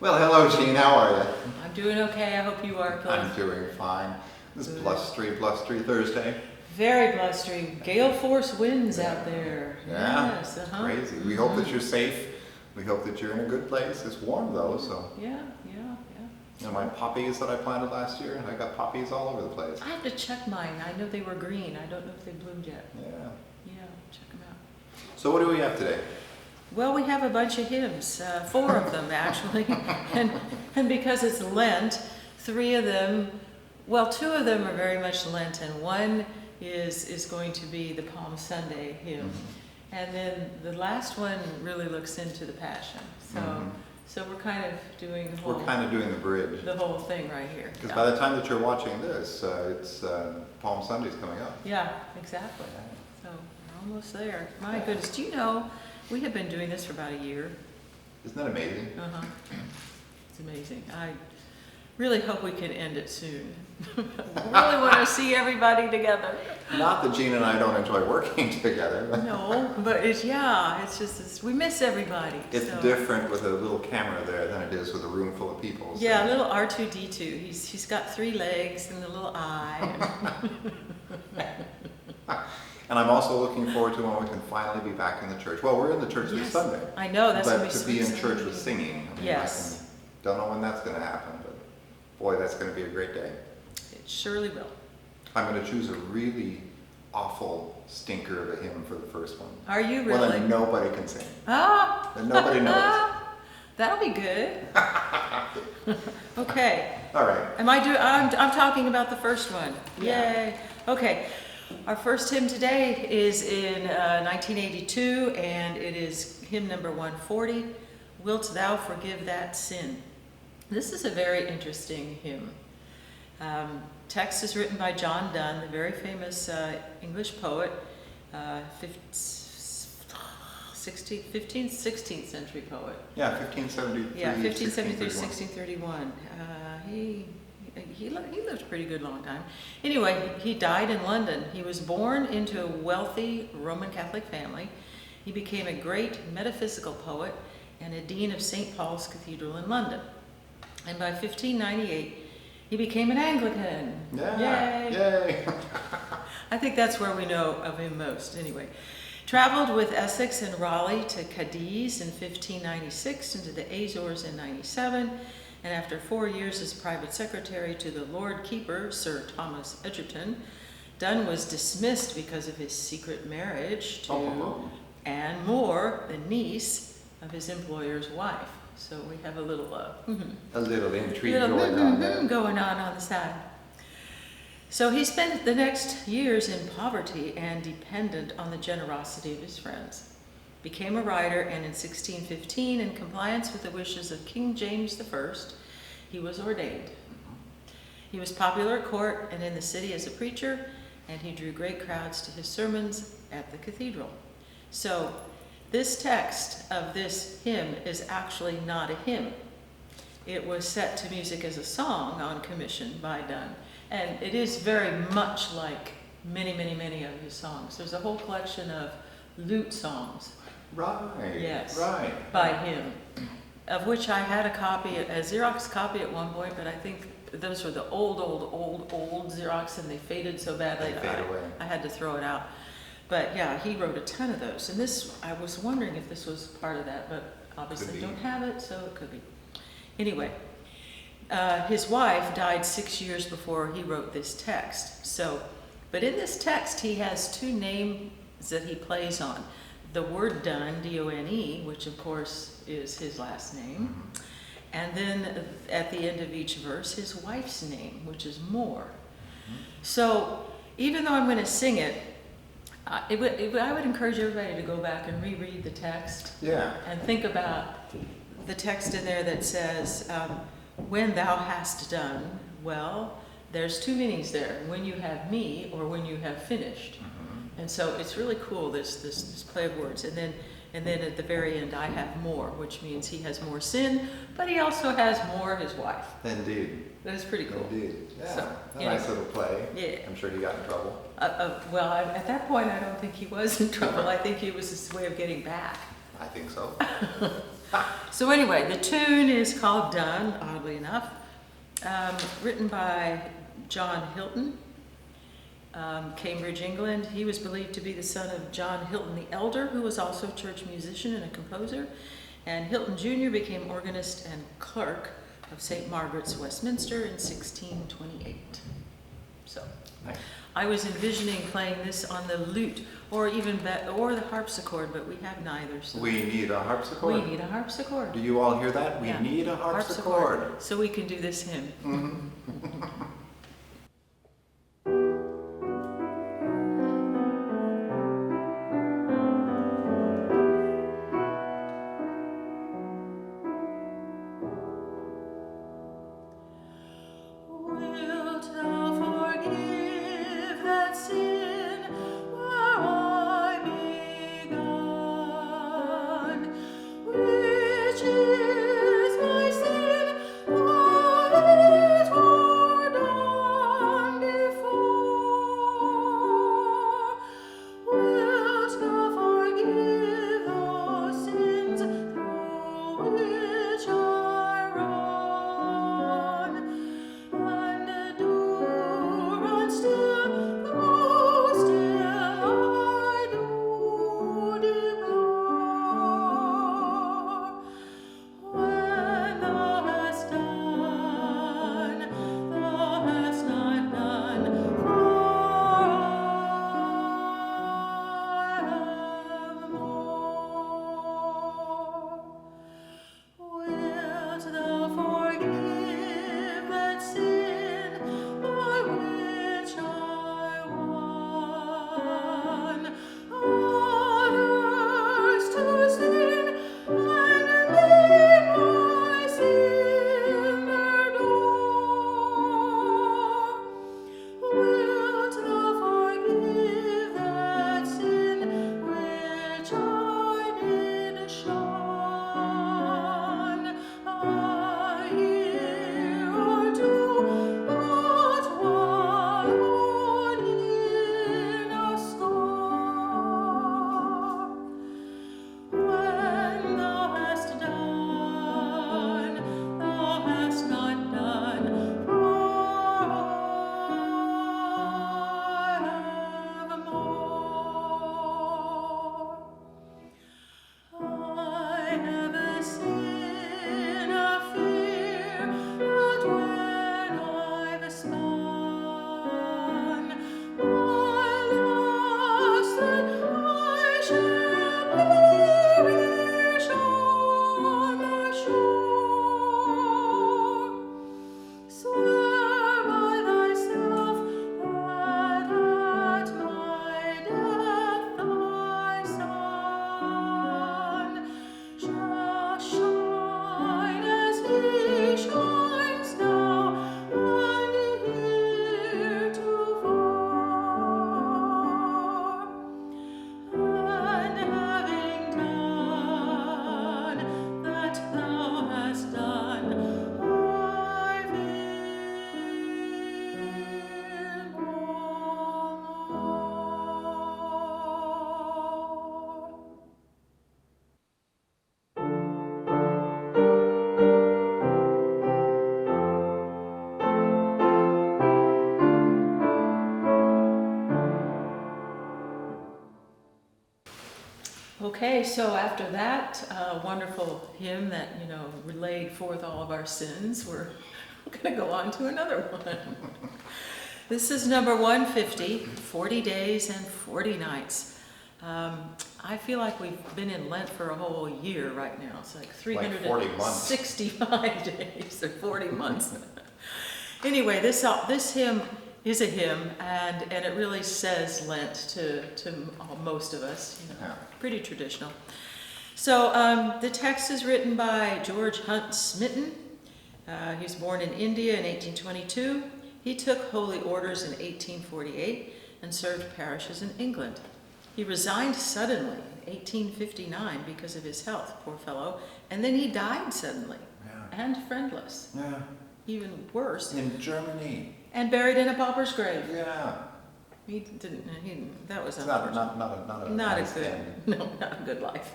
Well, hello, Jean. How are you? I'm doing okay. I hope you are, Cliff. I'm doing fine. This is +3 Thursday. Very blustery. Gale force winds out there. Yeah, Yes, crazy. We hope that you're safe. We hope that you're in a good place. It's warm though, so. Yeah. And my poppies that I planted last year, I got poppies all over the place. I have to check mine. I know they were green. I don't know if they bloomed yet. Yeah. Yeah, check them out. So what do we have today? Well, we have a bunch of hymns, 4 of them actually, and because it's Lent, 3 of them, well, 2 of them are very much Lenten. One is going to be the Palm Sunday hymn, and then the last one really looks into the Passion. So we're kind of doing the whole. We're kind of doing the bridge. The whole thing right here. Because by the time that you're watching this, it's Palm Sunday's coming up. Yeah, exactly. So we're almost there. My goodness, do you know? We have been doing this for about a year. Isn't that amazing? It's amazing. I really hope we can end it soon. I really want to see everybody together. Not that Jean and I don't enjoy working together. No, but it's just we miss everybody. It's different with a little camera there than it is with a room full of people. So. Yeah, a little R2-D2. He's got 3 legs and a little eye. And I'm also looking forward to when we can finally be back in the church. Well, we're in the church this Sunday. I know, that's but going to be in church with singing. I mean, yes. Don't know when that's going to happen, but boy, that's going to be a great day. It surely will. I'm going to choose a really awful stinker of a hymn for the first one. Are you really? One that nobody can sing. Ah! That nobody knows. That'll be good. Okay. All right. I'm talking about the first one. Yeah. Yay. Okay. Our first hymn today is in 1982, and it is hymn number 140, Wilt Thou Forgive That Sin? This is a very interesting hymn. Text is written by John Donne, the very famous English poet, 15th, 16th century poet. Yeah, 1573. Yeah, 1573, 1631. He lived a pretty good long time. Anyway, he died in London. He was born into a wealthy Roman Catholic family. He became a great metaphysical poet and a dean of St. Paul's Cathedral in London. And by 1598, he became an Anglican. Yeah. Yay! I think that's where we know of him most, anyway. Traveled with Essex and Raleigh to Cadiz in 1596 and to the Azores in 97. And after 4 years as private secretary to the Lord Keeper, Sir Thomas Egerton, Donne was dismissed because of his secret marriage to Anne Moore, the niece of his employer's wife. So we have a little a little intrigue going on there. Going on the side. So he spent the next years in poverty and dependent on the generosity of his friends. Became a writer, and in 1615, in compliance with the wishes of King James I, he was ordained. He was popular at court and in the city as a preacher, and he drew great crowds to his sermons at the cathedral. So this text of this hymn is actually not a hymn. It was set to music as a song on commission by Donne, and it is very much like many of his songs. There's a whole collection of lute songs. Right. Yes. Right. By him, of which I had a copy, a Xerox copy at one point, but I think those were the old Xerox, and they faded so badly. They fade away. I had to throw it out. But yeah, he wrote a ton of those, and this, I was wondering if this was part of that, but obviously don't have it, so it could be. Anyway, his wife died 6 years before he wrote this text. So, but in this text, he has 2 names that he plays on. The word Donne, D-O-N-E, which of course is his last name, and then at the end of each verse, his wife's name, which is Moore. So even though I'm going to sing it, I would encourage everybody to go back and reread the text. Yeah. And think about the text in there that says, when thou hast done, well, there's 2 meanings there, when you have me or when you have finished. And so it's really cool, this play of words. And then at the very end, I have more, which means he has more sin, but he also has more his wife. Indeed. That's pretty cool. Indeed. Yeah. So, a nice little play. Yeah. I'm sure he got in trouble. Well, at that point, I don't think he was in trouble. I think it was his way of getting back. I think so. So anyway, the tune is called Done, oddly enough, written by John Hilton, Cambridge, England. He was believed to be the son of John Hilton the Elder, who was also a church musician and a composer. And Hilton Jr. became organist and clerk of St. Margaret's, Westminster in 1628. So Nice. I was envisioning playing this on the lute or even or the harpsichord, but we have neither. So We need a harpsichord. we need a harpsichord. Do you all hear that? We Yeah. need a harpsichord. So we can do this hymn. Wilt thou forgive that sin where I begun, which is my sin, though it were done before? Wilt thou forgive those sins through which I run? And do run still, though still I do deplore. When thou hast done, thou hast not done, for I have more. Wilt thou forgive that sin by which I won others to sin, and lead my sin their door? Wilt thou forgive that sin which I did shun? A year or two, but one would in a score. When thou hast done, thou hast not done, for I have more. I have a sin, a fear, that when I've spun my loss, that I shall perish on the shore. Swear by thyself that at my death thy sun shall shine as he shines now and heretofore. And having done that thou hast done, I feel no more. Okay, so after that wonderful hymn that, relayed forth all of our sins, we're going to go on to another one. This is number 150, 40 Days and 40 Nights. I feel like we've been in Lent for a whole year right now. It's like 365 days or 40 months. Anyway, this hymn is a hymn, and it really says Lent to most of us. Yeah. Pretty traditional. So the text is written by George Hunt Smitten. He was born in India in 1822. He took holy orders in 1848 and served parishes in England. He resigned suddenly in 1859 because of his health, poor fellow, and then he died suddenly and friendless. Yeah. Even worse. In Germany. And buried in a pauper's grave. Yeah. He didn't. That was It's unfortunate. not a Not nice a good. end. No, not a good life.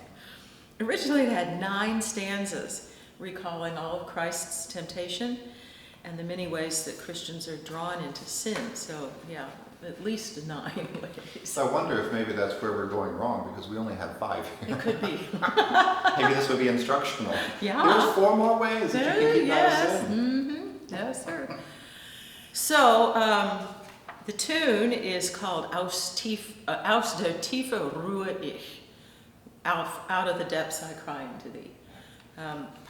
Originally, it had 9 stanzas recalling all of Christ's temptation and the many ways that Christians are drawn into sin. So, yeah, at least 9 ways. So I wonder if maybe that's where we're going wrong, because we only have 5 here. It could be. Maybe this would be instructional. Yeah. There's 4 more ways that you can keep out of Yes. sin. Yes, sir. So, the tune is called Aus der Tiefe ruhe ich. Out of the depths I cry unto thee.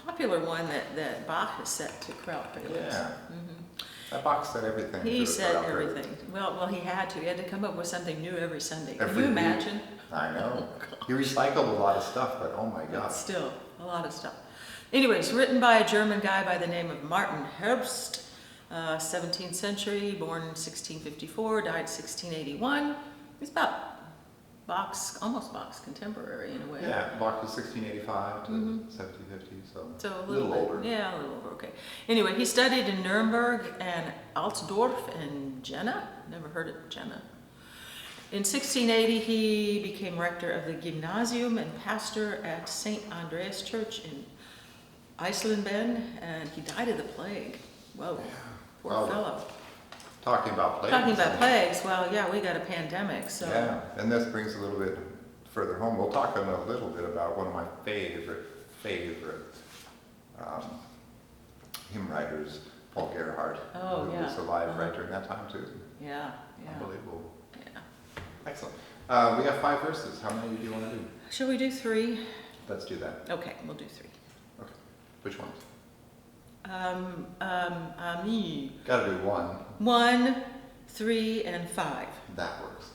Popular one that Bach has set to Kraut preludes. Yeah. That Bach said everything. He to said Kraut everything. preludes. Well, he had to. He had to come up with something new every Sunday. Can Every you week. imagine? I know. He recycled a lot of stuff, but oh my God. But still, a lot of stuff. Anyways, written by a German guy by the name of Martin Herbst, 17th century, born in 1654, died 1681. He's about almost Bach's contemporary in a way. Yeah, Bach was 1685 to 1750, So a little older. Yeah, a little over, okay. Anyway, he studied in Nuremberg and Altdorf and Jena. Never heard of Jena. In 1680, he became rector of the Gymnasium and pastor at St. Andreas Church in Eisleben, and he died of the plague. Whoa, poor Well, fellow. Talking about plagues. Talking about plagues, well, yeah, we got a pandemic, so. Yeah, and this brings a little bit further home. We'll talk in a little bit about one of my favorite hymn writers, Paul Gerhardt. Oh, who yeah. was alive right during that time too. Yeah, yeah. Unbelievable. Yeah. Excellent. We got 5 verses. How many do you want to do? Shall we do 3? Let's do that. Okay, we'll do 3. Okay. Which ones? Me. Gotta do 1. 1, 3, and 5. That works.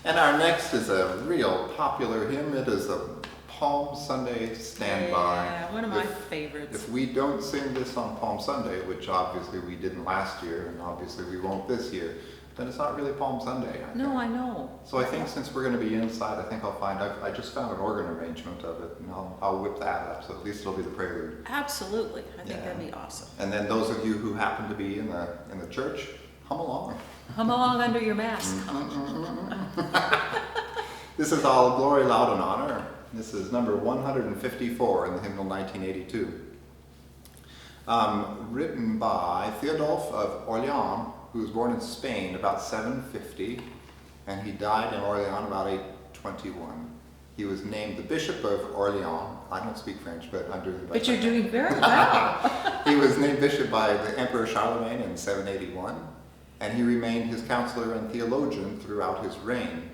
And our next is a real popular hymn. It is a Palm Sunday standby. Yeah, one of my favorites. If we don't sing this on Palm Sunday, which obviously we didn't last year, and obviously we won't this year, then it's not really Palm Sunday. No, I know. So I think since we're going to be inside, I think I just found an organ arrangement of it, and I'll whip that up, so at least it'll be the prelude. Absolutely. I think Yeah. that'd be awesome. And then those of you who happen to be in the church, hum along. Hum along under your mask. This is All Glory, Loud and Honor. This is number 154 in the hymnal 1982. Written by Theodulf of Orleans, who was born in Spain about 750, and he died in Orleans about 821. He was named the Bishop of Orleans. I don't speak French, but I'm doing the best. But you're I can. doing very well. He was named bishop by the Emperor Charlemagne in 781, and he remained his counselor and theologian throughout his reign.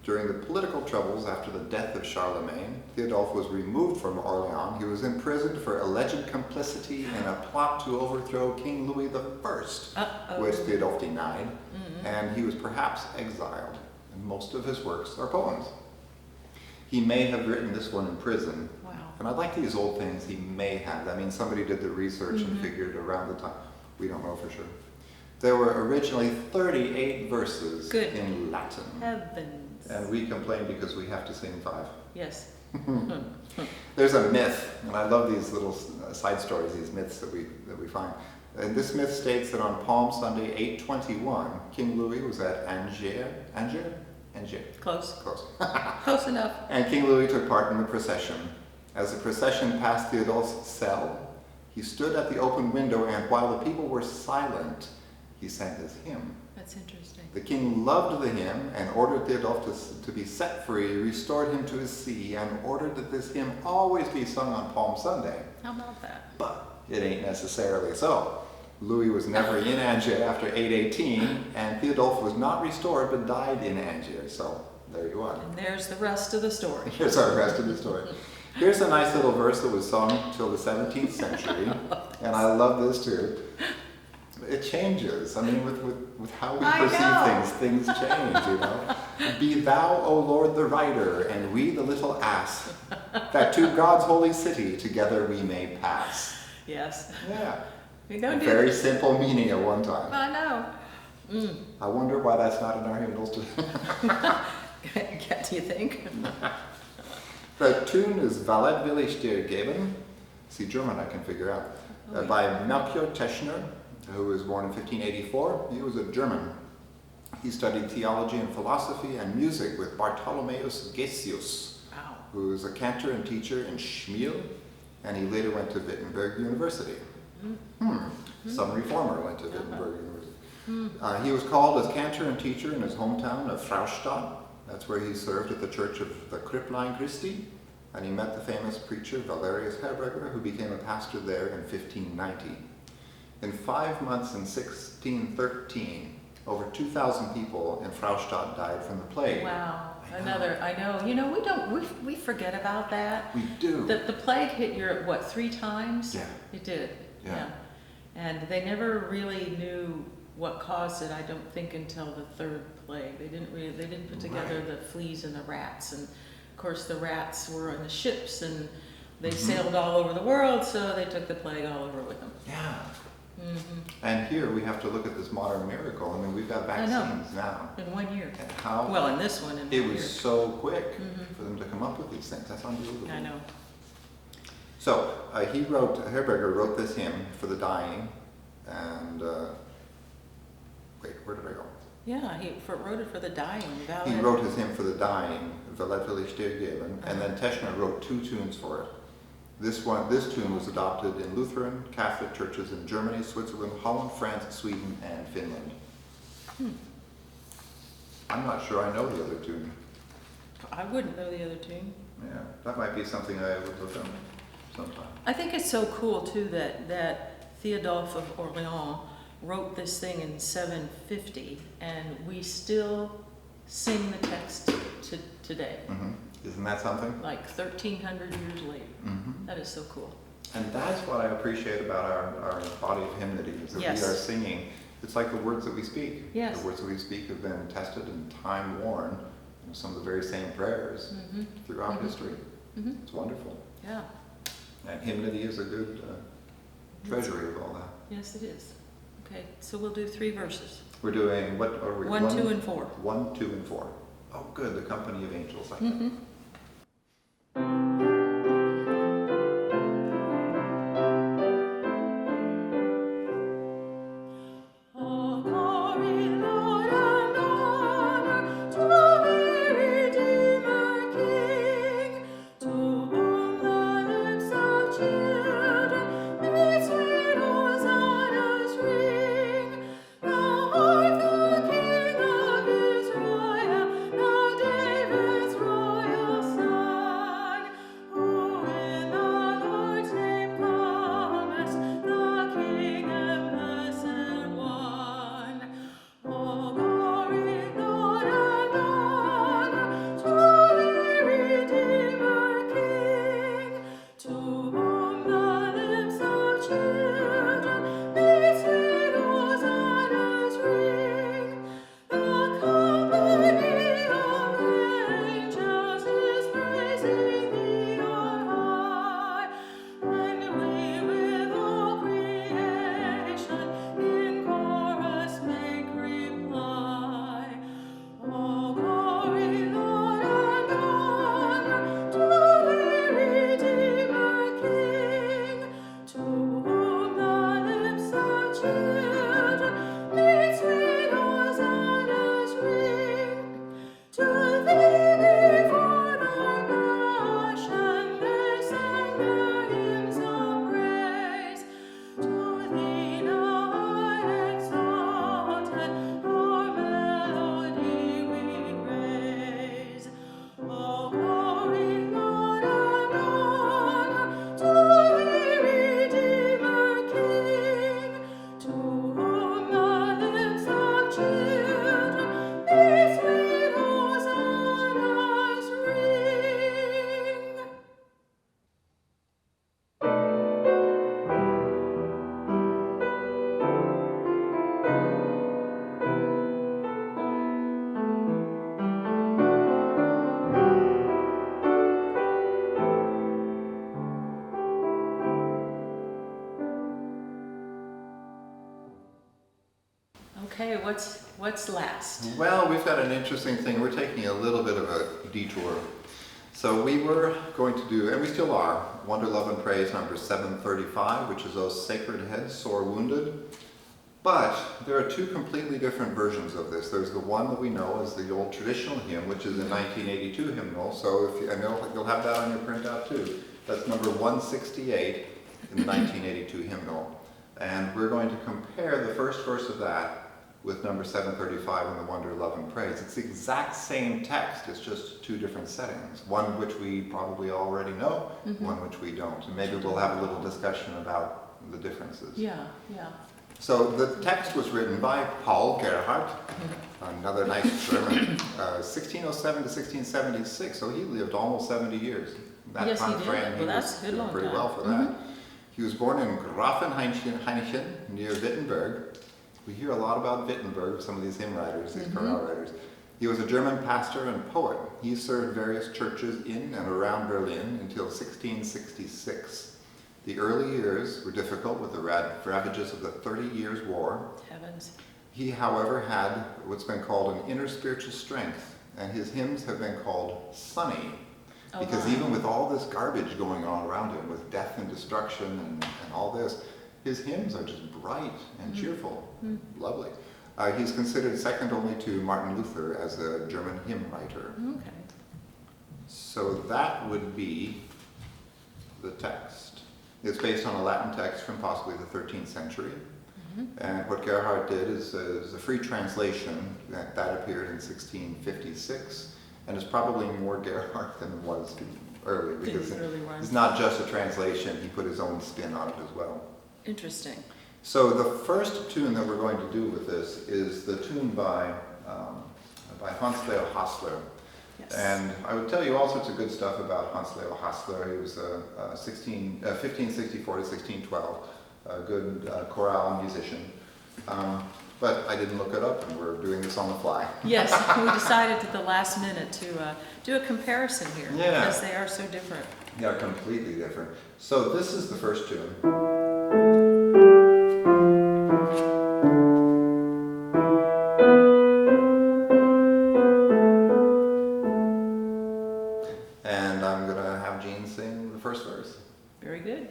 During the political troubles after the death of Charlemagne, Theodulf was removed from Orleans. He was imprisoned for alleged complicity in a plot to overthrow King Louis I, which Theodulf denied, and he was perhaps exiled. And most of his works are poems. He may have written this one in prison. Wow. And I like these old things, he may have. I mean, somebody did the research and Mhm. figured around the time. We don't know for sure. There were originally 38 verses Good. in Latin. Heavens. And we complain because we have to sing 5. Yes. There's a myth, and I love these little side stories, these myths that we find. And this myth states that on Palm Sunday, 821, King Louis was at Angers. Close. Close. Close enough. And King Louis took part in the procession. As the procession passed Theodulf's cell, he stood at the open window, and while the people were silent, he sang this hymn. That's interesting. The king loved the hymn and ordered Theodulf to be set free, restored him to his see, and ordered that this hymn always be sung on Palm Sunday. How about that? But it ain't necessarily so. Louis was never in Angers after 818, and Theodulf was not restored but died in Angers. So there you are. And there's the rest of the story. Here's our rest of the story. Here's a nice little verse that was sung till the 17th century, and I love this too. It changes. I mean, with how we perceive things change, you know. Be thou, O Lord, the rider, and we the little ass, that to God's holy city together we may pass. Yes. Yeah. We A don't do very simple meaning at one time. I know. I wonder why that's not in our hymnals today. Do you think? The tune is Valet will ich dir geben. See, German I can figure out. By Melchior Teschner, who was born in 1584. He was a German. He studied theology and philosophy and music with Bartholomeus Gessius, Wow. who was a cantor and teacher in Schmiel, and he later went to Wittenberg University. Some reformer went to Wittenberg University. He was called as cantor and teacher in his hometown of Fraustadt. That's where he served at the Church of the Kripplein Christi, and he met the famous preacher Valerius Herberger, who became a pastor there in 1590. In 5 months in 1613, over 2,000 people in Fraustadt died from the plague. Wow. I know. You know, we forget about that. We do. The plague hit Europe, what, 3 times? Yeah. It did. Yeah. And they never really knew what caused it, I don't think, until the 3rd plague. They didn't put together Right. the fleas and the rats. And of course the rats were in the ships and they sailed all over the world, so they took the plague all over with them. Yeah. And here we have to look at this modern miracle. I mean, we've got vaccines now. In 1 year. And how Well, in this one, in 1 it year. was so quick for them to come up with these things. That's unbelievable. I know. So Herberger wrote this hymn for the dying, and wait, where did I go? Yeah, he wrote it for the dying. He wrote his hymn for the dying, Valet will ich dir geben, and then Teschner wrote 2 tunes for it. This tune was adopted in Lutheran Catholic churches in Germany, Switzerland, Holland, France, Sweden, and Finland. I'm not sure I know the other tune. I wouldn't know the other tune. Yeah, that might be something I would look up sometime. I think it's so cool too that Theodulf of Orleans wrote this thing in 750, and we still sing the text today, Isn't that something? like 1,300 years later. That is so cool. And that's what I appreciate about our body of hymnody, is that Yes. we are singing. It's like the words that we speak. Yes. The words that we speak have been tested and time-worn. Some of the very same prayers throughout history. It's wonderful. Yeah. And hymnody is a good treasury of all that. Yes, it is. Okay, so we'll do 3 verses. We're doing, what are we? 1, 2, and 4. 1, 2, and 4. Oh, good, the company of angels. Like that. David's royal Okay, what's last? Well, we've got an interesting thing. We're taking a little bit of a detour. So we were going to do, and we still are, Wonder, Love, and Praise number 735, which is Those Sacred Heads Sore Wounded. But there are two completely different versions of this. There's the one that we know as the old traditional hymn, which is a 1982 hymnal. So if you, and you'll have that on your printout too. That's number 168 in the 1982 hymnal. And we're going to compare the first verse of that with number 735 in the Wonder, Love, and Praise. It's the exact same text, it's just two different settings. One which we probably already know, one which we don't. And maybe we'll have a little discussion about the differences. Yeah, yeah. So the text was written by Paul Gerhardt, another nice German, 1607 to 1676, so he lived almost 70 years. That Yes, he time did. frame, Well, that's a good long pretty time. well for that. He was born in Grafenhainichen near Wittenberg. We hear a lot about Wittenberg, some of these hymn writers, these chorale writers. He was a German pastor and poet. He served various churches in and around Berlin until 1666. The early years were difficult with the ravages of the 30 Years' War. Heavens. He, however, had what's been called an inner spiritual strength, and his hymns have been called sunny. Because even with all this garbage going on around him, with death and destruction and all this, his hymns are just bright and cheerful. Lovely. He's considered second only to Martin Luther as a German hymn writer. Okay. So that would be the text. It's based on a Latin text from possibly the 13th century. And what Gerhardt did is a free translation that appeared in 1656. And it's probably more Gerhardt than it was early, because it's not just a translation, he put his own spin on it as well. Interesting. So the first tune that we're going to do with this is the tune by Hans Leo Hassler. Yes. And I would tell you all sorts of good stuff about Hans Leo Hassler. He was 1564 to 1612, a good chorale musician. But I didn't look it up, and we're doing this on the fly. Yes, we decided at the last minute to do a comparison here, because they are so different. They are completely different. So this is the first tune. And I'm going to have Jean sing the first verse. Very good.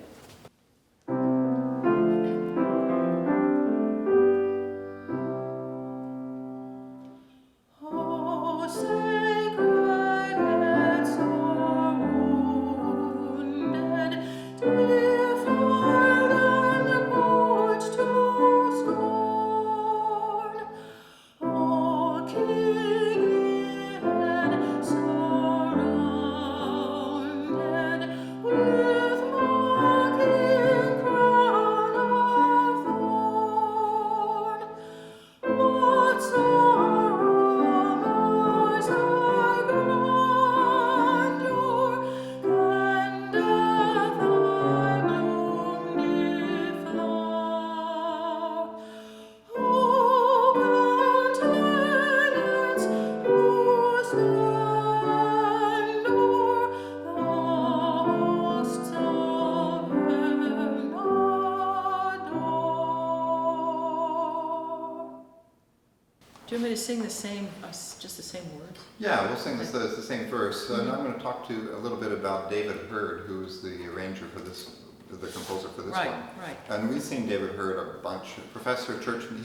Do you want me to sing the same, just the same words? Yeah, we'll sing the same verse. And I'm going to talk to you a little bit about David Hurd, who's the arranger for this, the composer for this one. Right. And we've seen David Hurd a bunch. He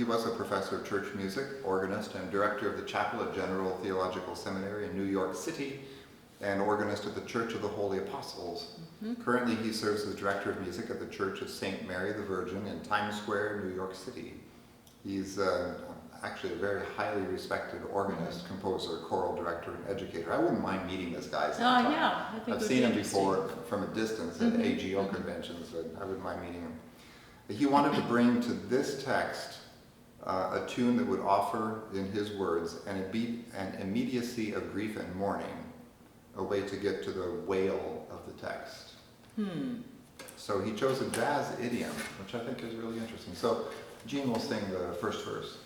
was a professor of church music, organist, and director of the chapel at General Theological Seminary in New York City, and organist at the Church of the Holy Apostles. Currently, he serves as director of music at the Church of St. Mary the Virgin in Times Square, New York City. He's actually a very highly respected organist, composer, choral director, and educator. I wouldn't mind meeting this guy sometime. Yeah, I think I've seen him before from a distance at AGO conventions, but I wouldn't mind meeting him. He wanted to bring to this text a tune that would offer, in his words, an immediacy of grief and mourning, a way to get to the wail of the text. So he chose a jazz idiom, which I think is really interesting. So Jean will sing the first verse.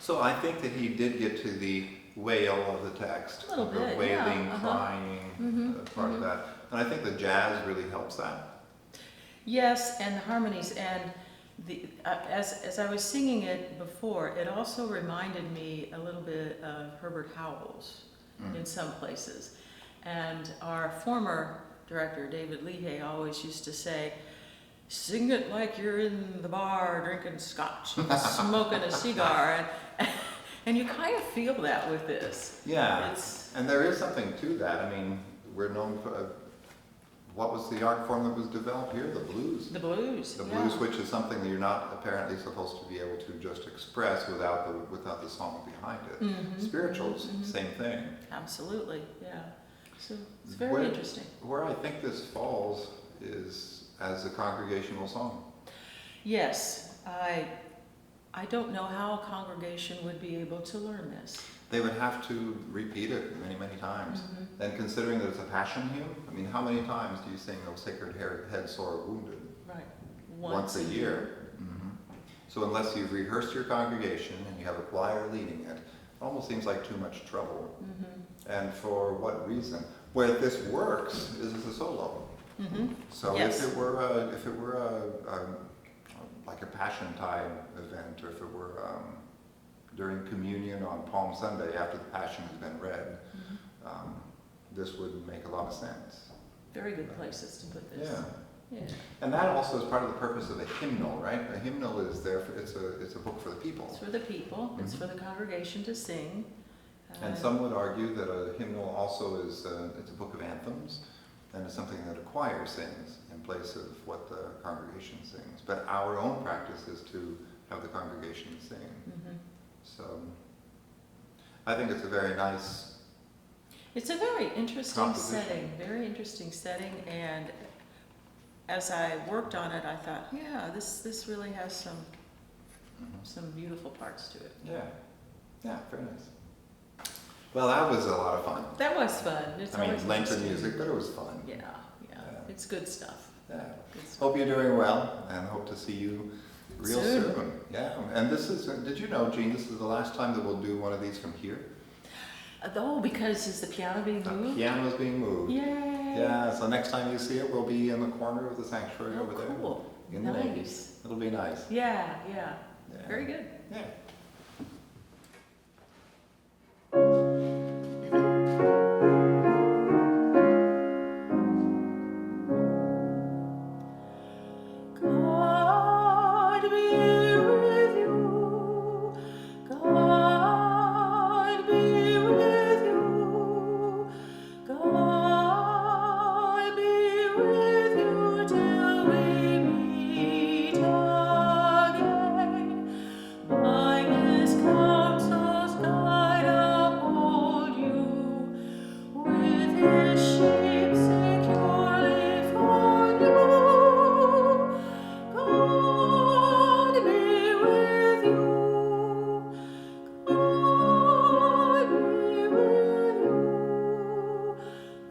So I think that he did get to the wail of the text. A little the bit, wailing, yeah, crying, part of that. And I think the jazz really helps that. Yes, and the harmonies, and as I was singing it before, it also reminded me a little bit of Herbert Howells in some places. And our former director, David Leahy, always used to say, sing it like you're in the bar drinking scotch, smoking a cigar, and you kind of feel that with this. Yeah, and there is something to that. I mean, we're known for, what was the art form that was developed here? The blues. The blues, The blues, which is something that you're not apparently supposed to be able to just express without the song behind it. Spirituals, same thing. Absolutely, yeah. So it's very interesting. Where I think this falls is as a congregational song. Yes, I don't know how a congregation would be able to learn this. They would have to repeat it many, many times. And considering that it's a passion hymn, I mean, how many times do you sing "O Sacred Head, Sore Wounded"? Right. Once a year. So unless you've rehearsed your congregation and you have a choir leading it, it almost seems like too much trouble. And for what reason? Where this works is as a solo. So Yes. if it were like a Passion Time event, or if it were during communion on Palm Sunday after the Passion has been read, this would make a lot of sense. Very good places to put this. Yeah. Yeah. And that also is part of the purpose of a hymnal, right? A hymnal is there for, it's a book for the people. It's for the people, it's for the congregation to sing. And some would argue that a hymnal also is it's a book of anthems, and it's something that a choir sings in place of what the congregation sings. But our own practice is to have the congregation sing. So I think it's a very nice. It's a very interesting composition. very interesting setting, and as I worked on it, I thought, yeah, this really has some beautiful parts to it. Yeah, very nice. Well, that was a lot of fun. That was fun. It's I mean, always Lenten interesting. music, but it was fun. Yeah, it's good stuff. Yeah. Good stuff. Hope you're doing well, and hope to see you real Soon. soon. Yeah, and this is, did you know, Jean, this is the last time that we'll do one of these from here? Oh, because is the piano being The moved? piano's being moved. Yay! Yeah, so next time you see it, we'll be in the corner of the sanctuary over there. Cool. In the nave. Nice. It'll be nice. Yeah. Yeah. Very good. Yeah. God be with you. God be with you. God be with you till we meet again. By His counsels guide, uphold you. With His sheep securely for you. God be with you. God be with you.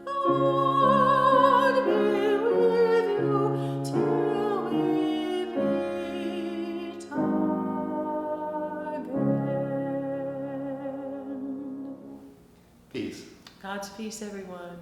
God be with you till we meet again. Peace. God's peace, everyone.